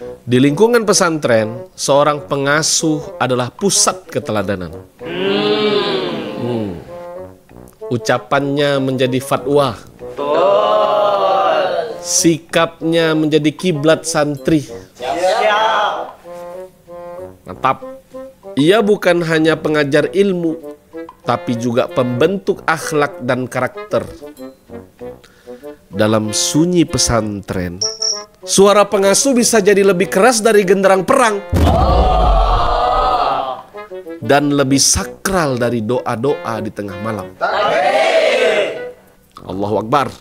Di lingkungan pesantren, seorang pengasuh adalah pusat keteladanan. Ucapannya menjadi fatwa. Sikapnya menjadi kiblat santri. Mantap. Ia bukan hanya pengajar ilmu, tapi juga pembentuk akhlak dan karakter. Dalam sunyi pesantren, suara pengasuh bisa jadi lebih keras dari genderang perang. Dan lebih sakral dari doa-doa di tengah malam. Allahu Akbar.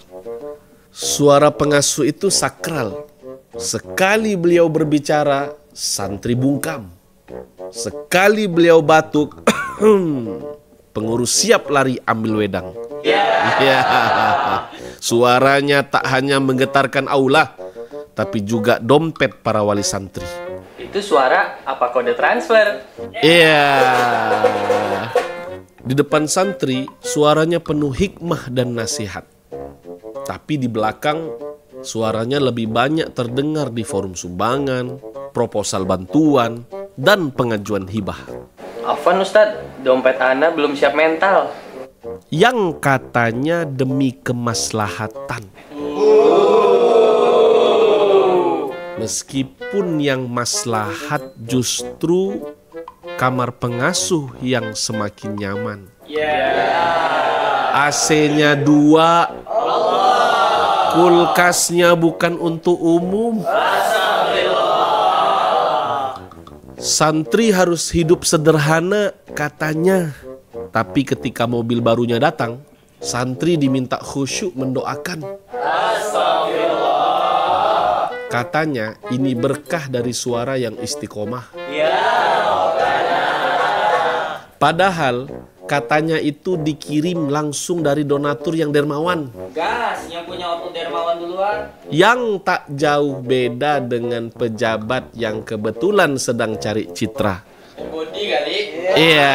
Suara pengasuh itu sakral. Sekali beliau berbicara, santri bungkam. Sekali beliau batuk, pengurus siap lari ambil wedang. Suaranya tak hanya menggetarkan aula, tapi juga dompet para wali santri. Itu suara apa kode transfer? Iya. Di depan santri, suaranya penuh hikmah dan nasihat. Tapi di belakang, suaranya lebih banyak terdengar di forum sumbangan, proposal bantuan, dan pengajuan hibah. Afwan Ustadz, dompet Ana belum siap mental. Yang katanya demi kemaslahatan. Meskipun yang maslahat justru kamar pengasuh yang semakin nyaman. AC-nya 2, kulkasnya bukan untuk umum. Santri harus hidup sederhana katanya. Tapi ketika mobil barunya datang, santri diminta khusyuk mendoakan. Katanya ini berkah dari suara yang istiqomah. Padahal katanya itu dikirim langsung dari donatur yang dermawan. Gas, yang punya auto dermawan duluan. Yang tak jauh beda dengan pejabat yang kebetulan sedang cari citra. Budi kali. Iya.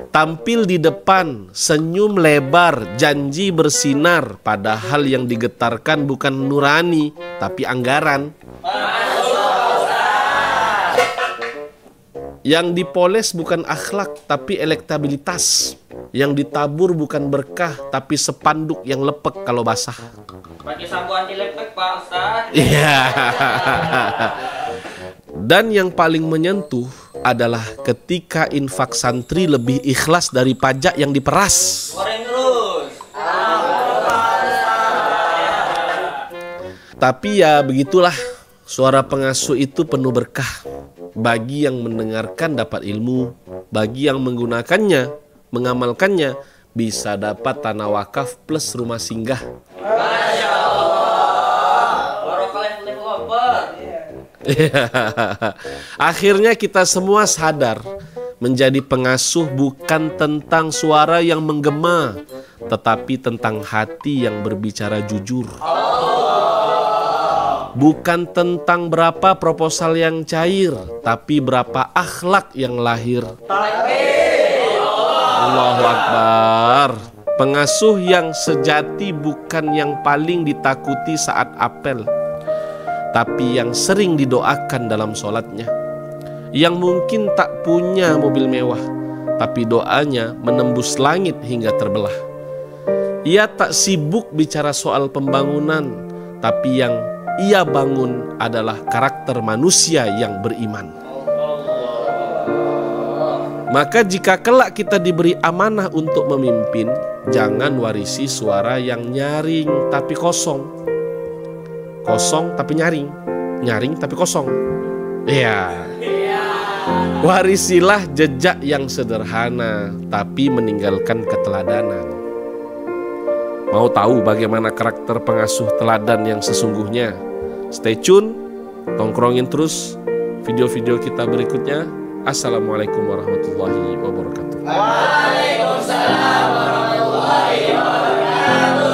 Tampil di depan, senyum lebar, janji bersinar, padahal yang digetarkan bukan nurani, tapi anggaran. Yang dipoles bukan akhlak, tapi elektabilitas. Yang ditabur bukan berkah, tapi sepanduk yang lepek kalau basah. Pakai sampo anti lepek, Pak Ustadz. Iya. Dan yang paling menyentuh adalah ketika infak santri lebih ikhlas dari pajak yang diperas. Goreng terus. Tapi ya begitulah, suara pengasuh itu penuh berkah. Bagi yang mendengarkan dapat ilmu, bagi yang menggunakannya, mengamalkannya, bisa dapat tanah wakaf plus rumah singgah. Masya Allah. Barokah developer. Akhirnya kita semua sadar, menjadi pengasuh bukan tentang suara yang menggema, tetapi tentang hati yang berbicara jujur. Bukan tentang berapa proposal yang cair, tapi berapa akhlak yang lahir. Allahu Akbar. Pengasuh yang sejati bukan yang paling ditakuti saat apel, tapi yang sering didoakan dalam sholatnya. Yang mungkin tak punya mobil mewah, tapi doanya menembus langit hingga terbelah. Ia tak sibuk bicara soal pembangunan, tapi yang ia bangun adalah karakter manusia yang beriman. Maka jika kelak kita diberi amanah untuk memimpin, jangan warisi suara yang nyaring tapi kosong. Kosong tapi nyaring. Nyaring tapi kosong. Iya. Warisilah jejak yang sederhana tapi meninggalkan keteladanan. Mau tahu bagaimana karakter pengasuh teladan yang sesungguhnya? Stay tune, tongkrongin terus video-video kita berikutnya. Assalamualaikum warahmatullahi wabarakatuh. Waalaikumsalam warahmatullahi wabarakatuh.